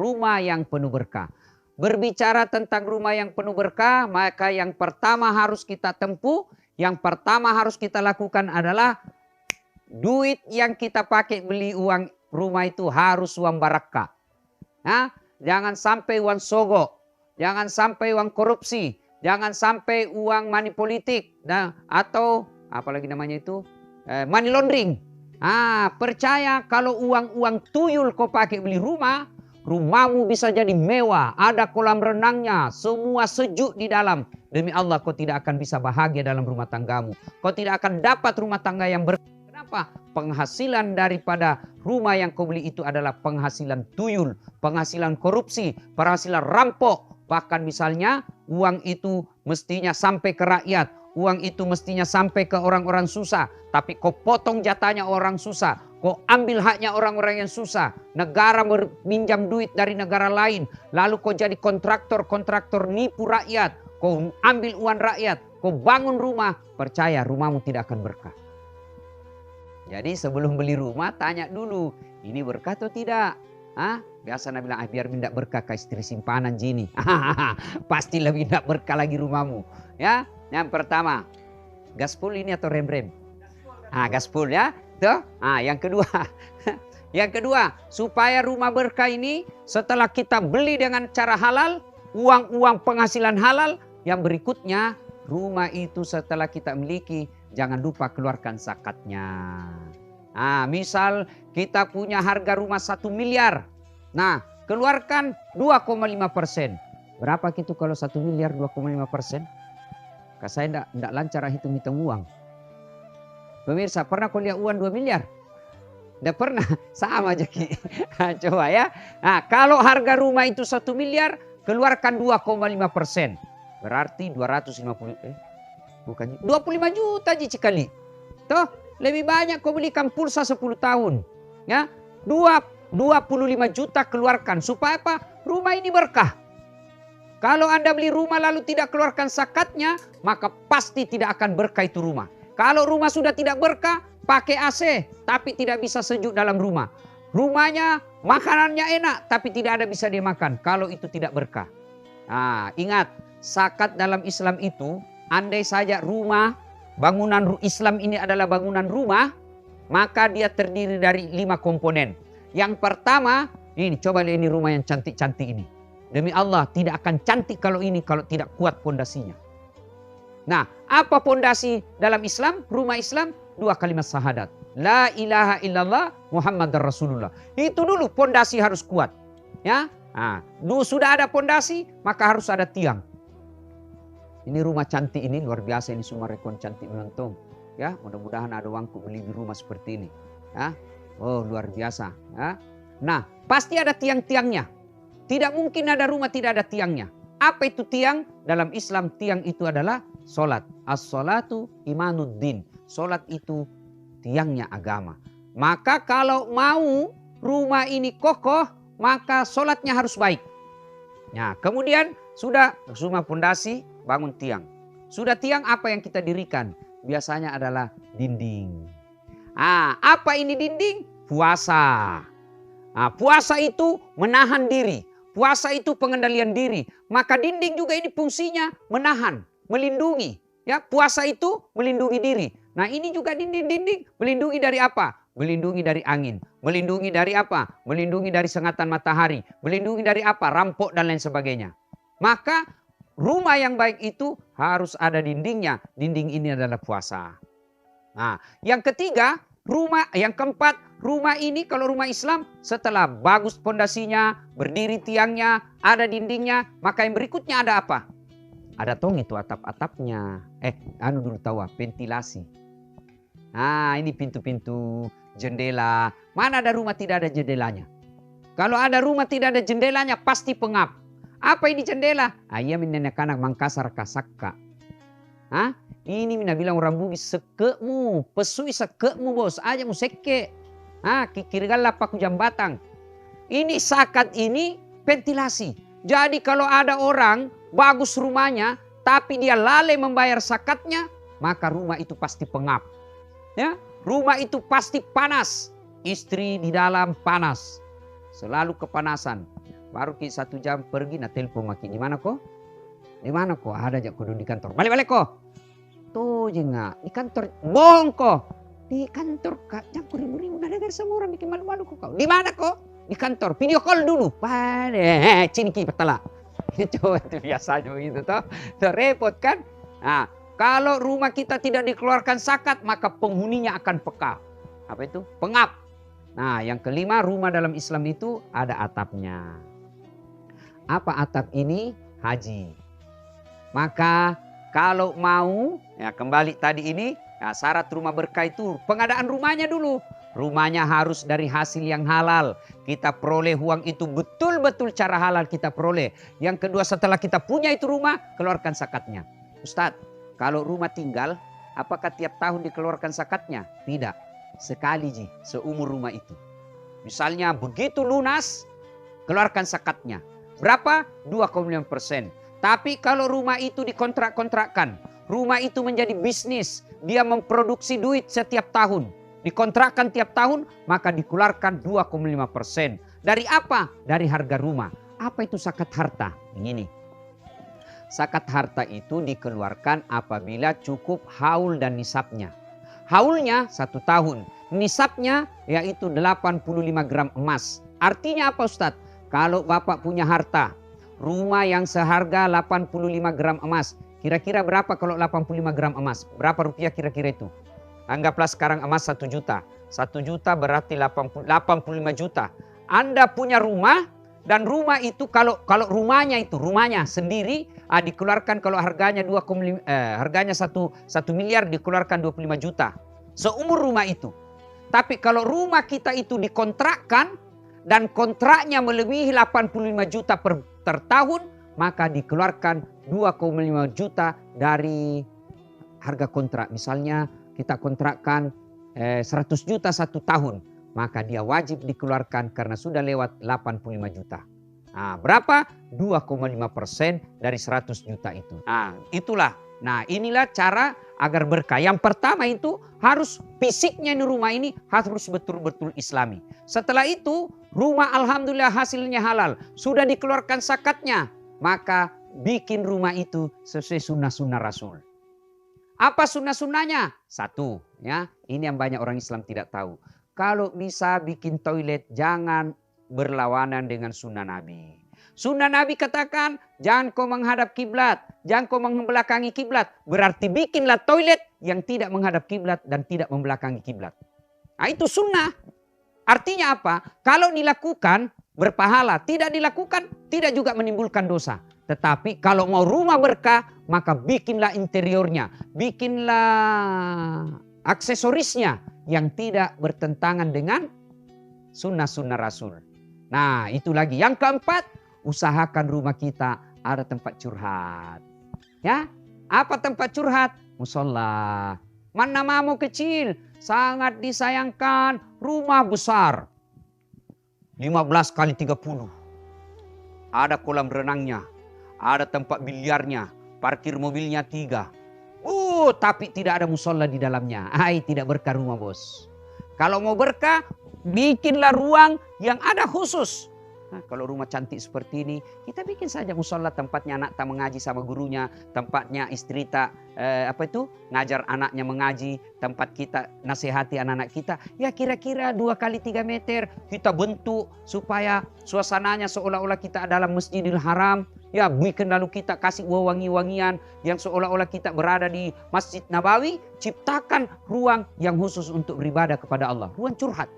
rumah yang penuh berkah. Berbicara tentang rumah yang penuh berkah, maka yang pertama harus kita tempuh, yang pertama harus kita lakukan adalah duit yang kita pakai beli uang rumah itu harus uang barakah. Nah, jangan sampai uang sogok, jangan sampai uang korupsi, jangan sampai uang money politik, nah, atau apalagi namanya itu money laundering. Percaya kalau uang tuyul kau pakai beli rumah, rumahmu bisa jadi mewah, ada kolam renangnya, semua sejuk di dalam. Demi Allah kau tidak akan bisa bahagia dalam rumah tanggamu. Kau tidak akan dapat rumah tangga yang berkah. Kenapa? Penghasilan daripada rumah yang kau beli itu adalah penghasilan tuyul, penghasilan korupsi, penghasilan rampok. Bahkan misalnya uang itu mestinya sampai ke rakyat, uang itu mestinya sampai ke orang-orang susah. Tapi kau potong jatahnya orang susah, kau ambil haknya orang-orang yang susah. Negara meminjam duit dari negara lain, lalu kau jadi kontraktor nipu rakyat. Kau ambil uang rakyat, kau bangun rumah, percaya rumahmu tidak akan berkah. Jadi sebelum beli rumah tanya dulu, ini berkah atau tidak? Biasa Nabi bilang, biar tidak berkah ke istri simpanan jini. Pasti lebih tidak berkah lagi rumahmu. Ya, yang pertama, gaspol ini atau rem-rem? Gaspol ya. Tuh. Yang kedua, supaya rumah berkah ini setelah kita beli dengan cara halal, uang penghasilan halal, yang berikutnya rumah itu setelah kita miliki, jangan lupa keluarkan zakatnya. Misal kita punya harga rumah 1 miliar. Nah, keluarkan 2,5%. Berapa gitu kalau 1 miliar 2,5%? Saya tidak lancar hitung-hitung uang. Pemirsa, pernah kau lihat uang 2 miliar? Tidak pernah, sama aja Ki. Coba ya. Kalau harga rumah itu 1 miliar, keluarkan 2,5%. Berarti 25 juta sekali. Toh, lebih banyak kau belikan pulsa 10 tahun. Ya, 25 juta keluarkan. Supaya apa? Rumah ini berkah. Kalau Anda beli rumah lalu tidak keluarkan zakatnya, maka pasti tidak akan berkah itu rumah. Kalau rumah sudah tidak berkah, pakai AC, tapi tidak bisa sejuk dalam rumah. Rumahnya, makanannya enak, tapi tidak ada bisa dia makan. Kalau itu tidak berkah. Ingat, zakat dalam Islam itu, andai saja rumah, bangunan Islam ini adalah bangunan rumah, maka dia terdiri dari 5 komponen. Yang pertama, ini coba lihat ini rumah yang cantik-cantik ini. Demi Allah tidak akan cantik kalau tidak kuat pondasinya. Nah, apa pondasi dalam Islam? Rumah Islam 2 kalimat syahadat. La ilaha illallah Muhammadar Rasulullah. Itu dulu pondasi harus kuat. Ya, sudah ada pondasi, maka harus ada tiang. Ini rumah cantik ini luar biasa, ini semua rekon cantik menonton. Ya, mudah-mudahan ada uangku beli di rumah seperti ini. Ya, luar biasa. Ya. Nah, pasti ada tiang-tiangnya. Tidak mungkin ada rumah tidak ada tiangnya. Apa itu tiang? Dalam Islam tiang itu adalah solat. As-solatu imanuddin. Solat itu tiangnya agama. Maka kalau mau rumah ini kokoh, maka solatnya harus baik. Nah, kemudian sudah rumah pondasi, bangun tiang. Sudah tiang, apa yang kita dirikan? Biasanya adalah dinding. Apa ini dinding? Puasa. Puasa itu menahan diri. Puasa itu pengendalian diri. Maka dinding juga ini fungsinya menahan, melindungi. Ya, puasa itu melindungi diri. Nah, ini juga dinding-dinding melindungi dari apa? Melindungi dari angin. Melindungi dari apa? Melindungi dari sengatan matahari. Melindungi dari apa? Rampok dan lain sebagainya. Maka rumah yang baik itu harus ada dindingnya. Dinding ini adalah puasa. Nah, yang ketiga, yang keempat, rumah ini kalau rumah Islam setelah bagus pondasinya, berdiri tiangnya, ada dindingnya, maka yang berikutnya ada apa? Ada itu atap-atapnya. Dulu tahu ventilasi. Ini pintu-pintu, jendela. Mana ada rumah tidak ada jendelanya? Kalau ada rumah tidak ada jendelanya pasti pengap. Apa ini jendela? Iya nenek anak Mangkasar kasakka. Ini mina bilang orang Bugis sekekmu, pesui sekekmu bos, aja mu seke. Kikirgalah paku jambatan. Ini zakat ini ventilasi. Jadi kalau ada orang bagus rumahnya, tapi dia lalai membayar zakatnya, maka rumah itu pasti pengap. Ya, rumah itu pasti panas. Istri di dalam panas, selalu kepanasan. Baru 1 jam pergi, nah telepon maki. Di mana kok? Di mana kok? Ada aja kudu di kantor. Balik-balik kok. Tuh jenga di kantor. Bohong kok. Di kantor kak. Jangan ribu-ribu. Nah dengar semua orang bikin malu-malu kok. Di mana kok? Di kantor. Video call dulu. Pada cinki petala. Coba itu biasanya begitu toh. Repot kan? Nah, kalau rumah kita tidak dikeluarkan zakat, maka penghuninya akan peka. Apa itu? Pengap. Nah, yang kelima, rumah dalam Islam itu ada atapnya. Apa atap ini? Haji. Maka kalau mau, ya kembali tadi ini, ya syarat rumah berkah itu pengadaan rumahnya dulu. Rumahnya harus dari hasil yang halal. Kita peroleh uang itu betul-betul cara halal kita peroleh. Yang kedua, setelah kita punya itu rumah, keluarkan zakatnya. Ustadz, kalau rumah tinggal, apakah tiap tahun dikeluarkan zakatnya? Tidak. Sekali ji, seumur rumah itu. Misalnya begitu lunas, keluarkan zakatnya. Berapa? 2,5%. Tapi kalau rumah itu dikontrak-kontrakkan, rumah itu menjadi bisnis, dia memproduksi duit setiap tahun. Dikontrakkan tiap tahun, maka dikeluarkan 2,5%. Dari apa? Dari harga rumah. Apa itu zakat harta? Begini. Zakat harta itu dikeluarkan apabila cukup haul dan nisabnya. Haulnya 1 tahun. Nisabnya yaitu 85 gram emas. Artinya apa Ustadz? Kalau Bapak punya harta, rumah yang seharga 85 gram emas. Kira-kira berapa kalau 85 gram emas? Berapa rupiah kira-kira itu? Anggaplah sekarang emas 1 juta. 1 juta berarti 85 juta. Anda punya rumah dan rumah itu kalau rumahnya sendiri dikeluarkan kalau harganya 1 miliar dikeluarkan 25 juta. Seumur rumah itu. Tapi kalau rumah kita itu dikontrakkan dan kontraknya melebihi 85 juta per tahun, maka dikeluarkan 2,5 juta dari harga kontrak. Misalnya kita kontrakkan 100 juta 1 tahun, maka dia wajib dikeluarkan karena sudah lewat 85 juta. Nah, berapa? 2,5% dari 100 juta itu. Nah, itulah. Nah, inilah cara agar berkah. Yang pertama itu harus fisiknya di rumah ini harus betul-betul Islami. Setelah itu, rumah alhamdulillah hasilnya halal. Sudah dikeluarkan zakatnya, maka bikin rumah itu sesuai sunnah-sunnah Rasul. Apa sunnah-sunnahnya? 1, ya, ini yang banyak orang Islam tidak tahu. Kalau bisa bikin toilet jangan berlawanan dengan sunnah Nabi. Sunnah Nabi katakan jangan kau menghadap kiblat, jangan kau membelakangi kiblat. Berarti bikinlah toilet yang tidak menghadap kiblat dan tidak membelakangi kiblat. Nah, itu sunnah. Artinya apa? Kalau dilakukan berpahala, tidak dilakukan tidak juga menimbulkan dosa. Tetapi kalau mau rumah berkah, maka bikinlah interiornya, bikinlah aksesorisnya yang tidak bertentangan dengan sunnah-sunnah Rasul. Nah, itu lagi. Yang keempat, usahakan rumah kita ada tempat curhat. Ya, apa tempat curhat? Musola. Mana mau kecil, sangat disayangkan rumah besar. 15 kali 30. Ada kolam renangnya. Ada tempat biliarnya, parkir mobilnya 3. Tapi tidak ada musola di dalamnya. Tidak berkah rumah bos. Kalau mau berkah, bikinlah ruang yang ada khusus. Nah, kalau rumah cantik seperti ini, kita bikin saja musola tempatnya anak tak mengaji sama gurunya, tempatnya istri tak ngajar anaknya mengaji, tempat kita nasihati anak-anak kita. Ya kira-kira 2 kali 3 meter kita bentuk supaya suasananya seolah-olah kita dalam Masjidil Haram. Ya bikin lalu kita kasih wangi-wangian yang seolah-olah kita berada di Masjid Nabawi. Ciptakan ruang yang khusus untuk beribadah kepada Allah. Ruang curhat.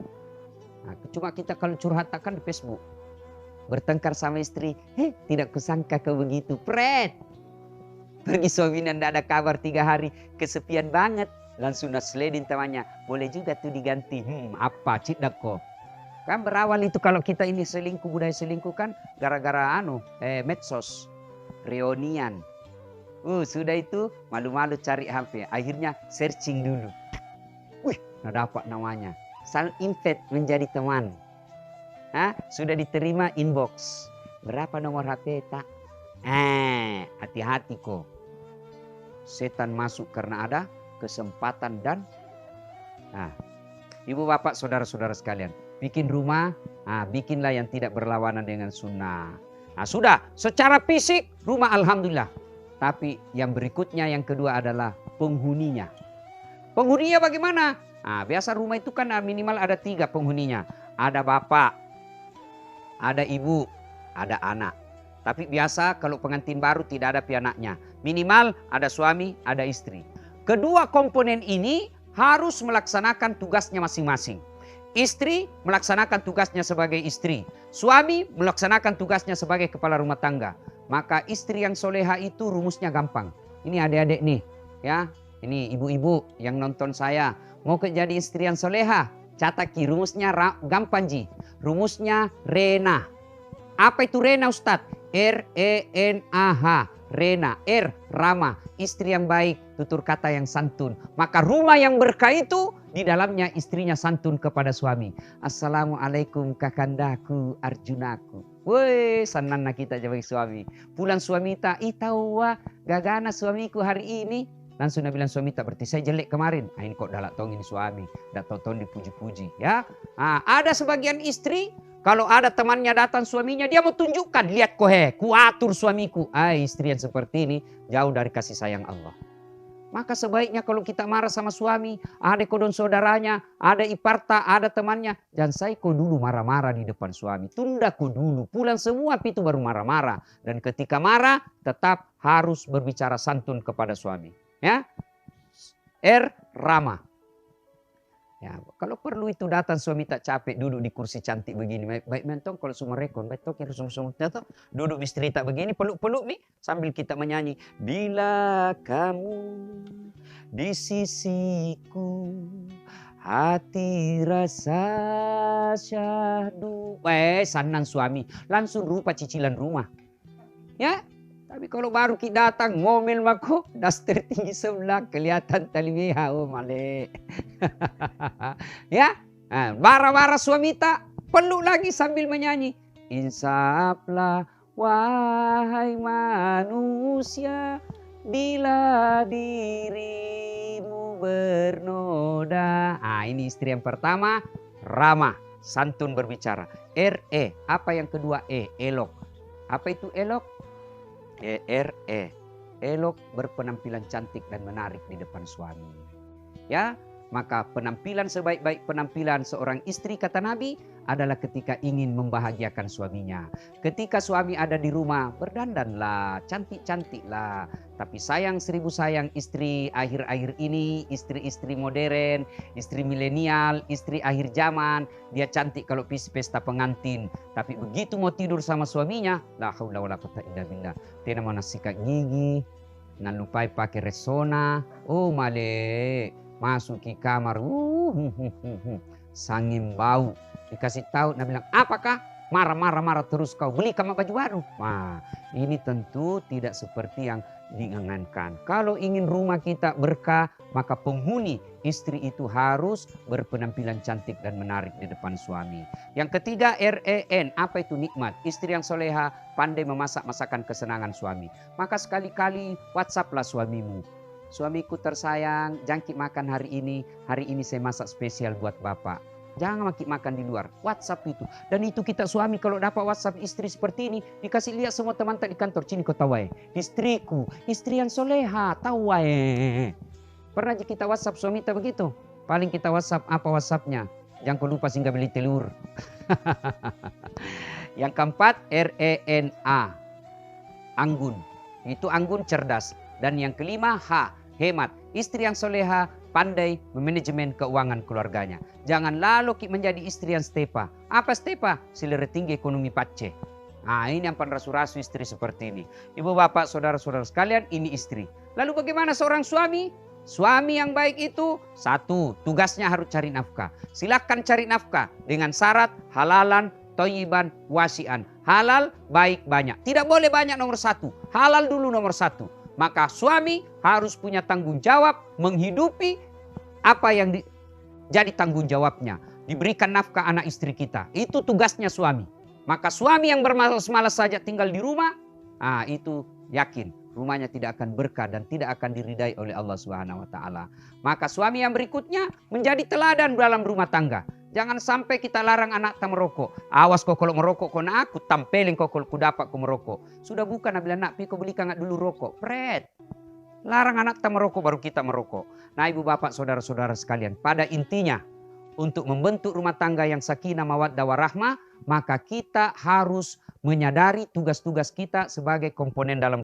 Nah, cuma kita kalau curhat takkan di Facebook. Bertengkar sama istri, tidak kusangka kau begitu, pret. Pergi suaminya tidak ada kabar 3 hari, kesepian banget. Langsung nasledin temannya, boleh juga tuh diganti. Apa cidak kok. Kan berawal itu kalau kita ini selingkuh, budaya selingkuh kan gara-gara medsos, reunian. Sudah itu malu-malu cari HP, akhirnya searching dulu. Nggak dapat namanya. Saling invite menjadi teman. Sudah diterima inbox. Berapa nomor HP tak? Hati-hati kok. Setan masuk karena ada kesempatan dan ibu bapak saudara-saudara sekalian. bikin rumah, bikinlah yang tidak berlawanan dengan sunnah. Nah sudah, secara fisik rumah alhamdulillah. Tapi yang berikutnya yang kedua adalah penghuninya. Penghuninya bagaimana? Biasa rumah itu kan minimal ada 3 penghuninya. Ada bapak, ada ibu, ada anak. Tapi biasa kalau pengantin baru tidak ada pianaknya. Minimal ada suami, ada istri. Kedua komponen ini harus melaksanakan tugasnya masing-masing. Istri melaksanakan tugasnya sebagai istri. Suami melaksanakan tugasnya sebagai kepala rumah tangga. Maka istri yang soleha itu rumusnya gampang. Ini adik-adik nih, ya. Ini ibu-ibu yang nonton saya. Mau jadi istri yang soleha, cataki rumusnya gampang ji. Rumusnya Rena. Apa itu Rena Ustadz? R-E-N-A-H. Rena. R. Rama. Istri yang baik, tutur kata yang santun. Maka rumah yang berkah itu di dalamnya istrinya santun kepada suami. Assalamualaikum kakandaku Arjunaku. Woi, sanana kita jadi suami. Pulang suami tak, tahu gagana suamiku hari ini. Langsung bilang suami tak, berarti saya jelek kemarin. Ini kok dalak tong ini suami. Dak tong dipuji-puji ya. Ada sebagian istri kalau ada temannya datang suaminya, dia mau tunjukkan, lihat ku atur suamiku. Istri yang seperti ini jauh dari kasih sayang Allah. Maka sebaiknya kalau kita marah sama suami, ada kodon saudaranya, ada iparta, ada temannya, jangan saya dulu marah-marah di depan suami. Tunda dulu, pulang semua itu baru marah-marah. Dan ketika marah tetap harus berbicara santun kepada suami. Ya, R. Rama. Ya, kalau perlu itu datang suami tak capek duduk di kursi cantik begini. Baik mentong kalau semua rekon, baik tok harus semua duduk istri tak begini, peluk-peluk nih sambil kita menyanyi. Bila kamu di sisiku, hati rasa syahdu. Sanang suami, langsung rupa cicilan rumah. Ya. Tapi kalau baru kita datang ngomel mako, daster tinggi sebelah kelihatan tali meha, male. Ya, marah-marah suami tak, peluk lagi sambil menyanyi. Insaflah wahai manusia, bila dirimu bernoda. Ini istri yang pertama, Rama, santun berbicara. R-E, apa yang kedua E, elok. Apa itu elok? E-R-E, elok berpenampilan cantik dan menarik di depan suami. Ya, maka penampilan sebaik-baik penampilan seorang istri kata Nabi adalah ketika ingin membahagiakan suaminya. Ketika suami ada di rumah, berdandanlah, cantik-cantiklah. Tapi sayang 1000 sayang istri akhir-akhir ini, istri-istri modern, istri milenial, istri akhir zaman, dia cantik kalau pesta pengantin. Tapi begitu mau tidur sama suaminya, la haula wala quwata illa billah. Tena mana sikat gigi, nan lupai pakai resona, male, masuk ke kamar, sangin bau. Dikasih tahu, Nabi bilang, apakah? Marah terus kau, beli kamu baju baru. Ini tentu tidak seperti yang diinginkan. Kalau ingin rumah kita berkah, maka penghuni istri itu harus berpenampilan cantik dan menarik di depan suami. Yang ketiga, R-E-N, apa itu nikmat? Istri yang soleha pandai memasak masakan kesenangan suami. Maka sekali-kali WhatsApp-lah suamimu. Suamiku tersayang, jangkit makan hari ini saya masak spesial buat bapak. Jangan makan di luar, WhatsApp itu. Dan itu kita suami kalau dapat WhatsApp istri seperti ini, dikasih lihat semua teman tak di kantor. Sini kau tahu istriku, istri yang soleha, tahu Pernah kita WhatsApp suami tak begitu? Paling kita WhatsApp, apa WhatsAppnya? Jangan kau lupa singgah beli telur. Yang keempat, R-E-N-A, anggun. Itu anggun cerdas. Dan yang kelima, H, hemat. Istri yang soleha pandai memanajemen keuangan keluarganya. Jangan lalu menjadi istri yang stepa. Apa stepa? Selera tinggi ekonomi pace. Ini yang rasu-rasu istri seperti ini. Ibu bapak, saudara-saudara sekalian, ini istri. Lalu bagaimana seorang suami? Suami yang baik itu, satu, tugasnya harus cari nafkah. Silakan cari nafkah dengan syarat halalan, thayyiban, wasian. Halal, baik, banyak. Tidak boleh banyak nomor satu. Halal dulu nomor satu. Maka suami harus punya tanggung jawab menghidupi apa yang jadi tanggung jawabnya. Diberikan nafkah anak istri kita. Itu tugasnya suami. Maka suami yang bermalas-malas saja tinggal di rumah, itu yakin rumahnya tidak akan berkah dan tidak akan diridai oleh Allah Subhanahu wa taala. Maka suami yang berikutnya menjadi teladan dalam rumah tangga. Jangan sampai kita larang anak kita merokok. Awas kau kalau merokok, kau nak aku tampelin kau kalau ku dapat kau merokok. Sudah bukan bila nak pi kau belikan dulu rokok. Pret. Larang anak kita merokok baru kita merokok. Nah ibu bapak saudara-saudara sekalian. Pada intinya untuk membentuk rumah tangga yang sakinah mawaddah warahmah. Maka kita harus menyadari tugas-tugas kita sebagai komponen dalam